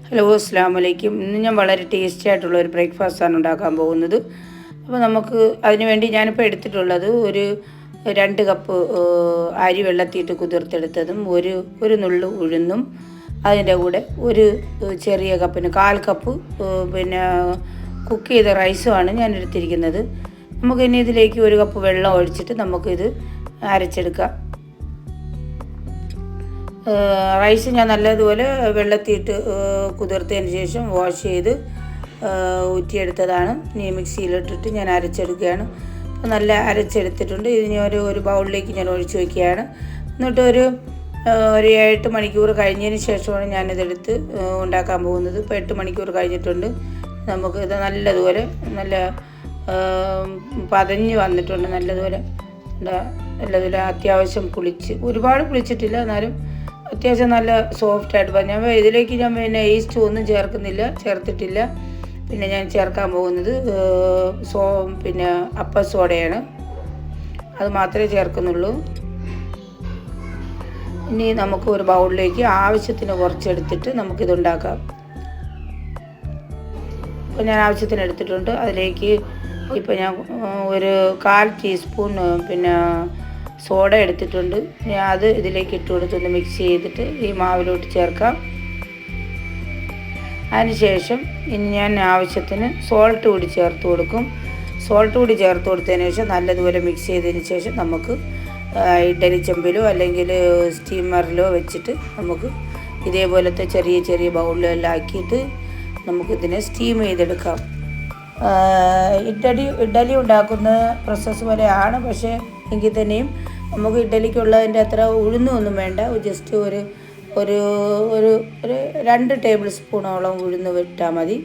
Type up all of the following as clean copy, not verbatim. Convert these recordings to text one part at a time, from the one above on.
Hello, അസ്സലാമു അലൈക്കും. ഇന്ന് ഞാൻ വളരെ ടേസ്റ്റി ആയിട്ടുള്ള ഒരു ബ്രേക്ക്ഫാസ്റ്റാണ് ഉണ്ടാക്കാൻ പോകുന്നത്. അപ്പോൾ നമുക്ക് അതിന് വേണ്ടി ഞാനിപ്പോൾ എടുത്തിട്ടുള്ളത് ഒരു 2 കപ്പ് അരി വെള്ളത്തിയിട്ട് കുതിർത്തെടുത്തതും ഒരു നുള്ളു ഉഴുന്നും അതിൻ്റെ കൂടെ ഒരു ചെറിയ കപ്പിന് 1/4 കപ്പ് പിന്നെ കുക്ക് ചെയ്ത റൈസുമാണ് ഞാൻ എടുത്തിരിക്കുന്നത്. നമുക്കിനി ഇതിലേക്ക് 1 കപ്പ് വെള്ളം ഒഴിച്ചിട്ട് നമുക്കിത് അരച്ചെടുക്കാം. റൈസ് ഞാൻ നല്ലതുപോലെ വെള്ളത്തിയിട്ട് കുതിർത്തതിന് ശേഷം വാഷ് ചെയ്ത് ഊറ്റിയെടുത്തതാണ്. ഇനി മിക്സിയിലിട്ടിട്ട് ഞാൻ അരച്ചെടുക്കുകയാണ്. അപ്പോൾ നല്ല അരച്ചെടുത്തിട്ടുണ്ട്. ഇതിന് ഒരു ബൗളിലേക്ക് ഞാൻ ഒഴിച്ച് വയ്ക്കുകയാണ്. എന്നിട്ട് ഒരു 8 മണിക്കൂർ കഴിഞ്ഞതിന് ശേഷമാണ് ഞാനിതെടുത്ത് ഉണ്ടാക്കാൻ പോകുന്നത്. ഇപ്പോൾ 8 മണിക്കൂർ കഴിഞ്ഞിട്ടുണ്ട്. നമുക്കിത് നല്ലതുപോലെ പതഞ്ഞ് വന്നിട്ടുണ്ട്. നല്ലതുപോലെ അത്യാവശ്യം ഒരുപാട് പുളിച്ചിട്ടില്ല, എന്നാലും അത്യാവശ്യം നല്ല സോഫ്റ്റായിട്ട് ഞാൻ ഇതിലേക്ക് ഞാൻ പിന്നെ ഈസ്റ്റ് ഒന്നും ചേർത്തിട്ടില്ല. പിന്നെ ഞാൻ ചേർക്കാൻ പോകുന്നത് പിന്നെ അപ്പ സോഡയാണ്, അത് മാത്രമേ ചേർക്കുന്നുള്ളൂ. ഇനി നമുക്ക് ഒരു ബൗളിലേക്ക് ആവശ്യത്തിന് കുറച്ചെടുത്തിട്ട് നമുക്കിതുണ്ടാക്കാം. ഇപ്പോൾ ഞാൻ ആവശ്യത്തിന് എടുത്തിട്ടുണ്ട്. അതിലേക്ക് ഇപ്പോൾ ഞാൻ ഒരു 1/4 ടീസ്പൂൺ പിന്നെ സോഡ എടുത്തിട്ടുണ്ട്. ഞാൻ അത് ഇതിലേക്ക് ഇട്ട് കൊടുത്തൊന്ന് മിക്സ് ചെയ്തിട്ട് ഈ മാവിലോട്ട് ചേർക്കാം. അതിനുശേഷം ഇനി ഞാൻ ആവശ്യത്തിന് സോൾട്ട് കൂടി ചേർത്ത് കൊടുക്കും. സോൾട്ട് കൂടി ചേർത്ത് കൊടുത്തതിന് ശേഷം നല്ലതുപോലെ മിക്സ് ചെയ്തതിന് ശേഷം നമുക്ക് ഇഡ്ഡലി ചെമ്പിലോ അല്ലെങ്കിൽ സ്റ്റീമറിലോ വെച്ചിട്ട് നമുക്ക് ഇതേപോലത്തെ ചെറിയ ചെറിയ ബൗളിലെല്ലാം ആക്കിയിട്ട് നമുക്കിതിനെ സ്റ്റീം ചെയ്തെടുക്കാം. ഇഡ്ഡലി ഉണ്ടാക്കുന്ന പ്രോസസ്സ് പോലെയാണ്, പക്ഷേ എങ്കിൽ തന്നെയും നമുക്ക് ഇഡ്ഡലിക്കുള്ളതിൻ്റെ അത്ര ഉഴുന്നൊന്നും വേണ്ട. ജസ്റ്റ് ഒരു 2 ടേബിൾ സ്പൂണോളം ഉഴുന്ന് വിട്ടാൽ മതി.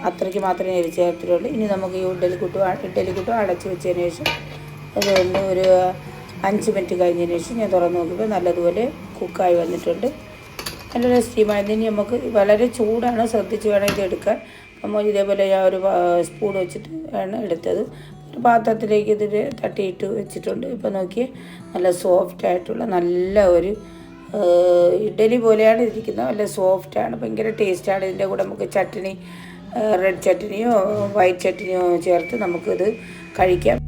അത്രയ്ക്ക് മാത്രമേ അരി ചേർത്തിട്ടുള്ളൂ. ഇനി നമുക്ക് ഈ ഇഡ്ഡലിക്കുട്ടം അടച്ച് വെച്ചതിന് ശേഷം അതുകൊണ്ട് ഒരു 5 മിനിറ്റ് കഴിഞ്ഞതിന് ശേഷം ഞാൻ തുറന്ന് നോക്കിയപ്പോൾ നല്ലതുപോലെ കുക്കായി വന്നിട്ടുണ്ട്. നല്ലൊരു സ്റ്റീമായിരുന്നു. ഇനി നമുക്ക് വളരെ ചൂടാണ്, ശ്രദ്ധിച്ച് വേണം ഇത് എടുക്കാൻ. നമ്മൾ ഇതേപോലെ ഞാൻ ഒരു സ്പൂൺ വെച്ചിട്ട് ആണ് എടുത്തത്. ഒരു പാത്രത്തിലേക്ക് ഇതിൽ തട്ടിയിട്ട് വെച്ചിട്ടുണ്ട്. ഇപ്പോൾ നോക്കിയേ, നല്ല സോഫ്റ്റായിട്ടുള്ള നല്ല ഒരു ഇഡ്ഡലി പോലെയാണ് ഇരിക്കുന്നത്. നല്ല സോഫ്റ്റാണ്, ഭയങ്കര ടേസ്റ്റാണ്. ഇതിൻ്റെ കൂടെ നമുക്ക് ചട്നി, റെഡ് ചട്നിയോ വൈറ്റ് ചട്നിയോ ചേർത്ത് നമുക്കിത് കഴിക്കാം.